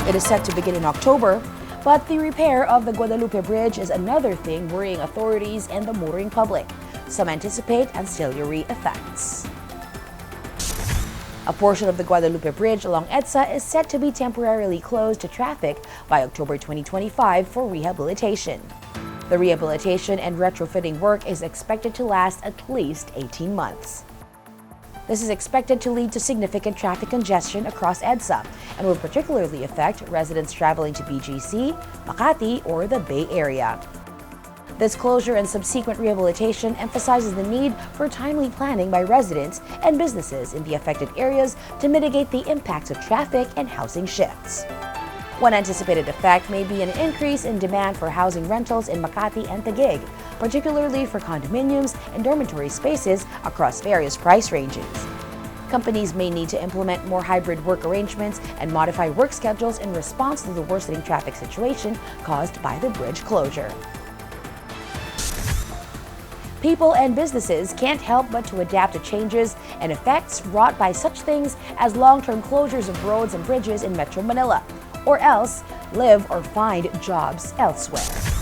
It is set to begin in October, but the repair of the Guadalupe Bridge is another thing worrying authorities and the motoring public. Some anticipate ancillary effects. A portion of the Guadalupe Bridge along EDSA is set to be temporarily closed to traffic by October 2025 for rehabilitation. The rehabilitation and retrofitting work is expected to last at least 18 months. This is expected to lead to significant traffic congestion across EDSA and will particularly affect residents traveling to BGC, Makati, or the Bay Area. This closure and subsequent rehabilitation emphasizes the need for timely planning by residents and businesses in the affected areas to mitigate the impacts of traffic and housing shifts. One anticipated effect may be an increase in demand for housing rentals in Makati and Taguig, particularly for condominiums and dormitory spaces across various price ranges. Companies may need to implement more hybrid work arrangements and modify work schedules in response to the worsening traffic situation caused by the bridge closure. People and businesses can't help but to adapt to changes and effects wrought by such things as long-term closures of roads and bridges in Metro Manila, or else live or find jobs elsewhere.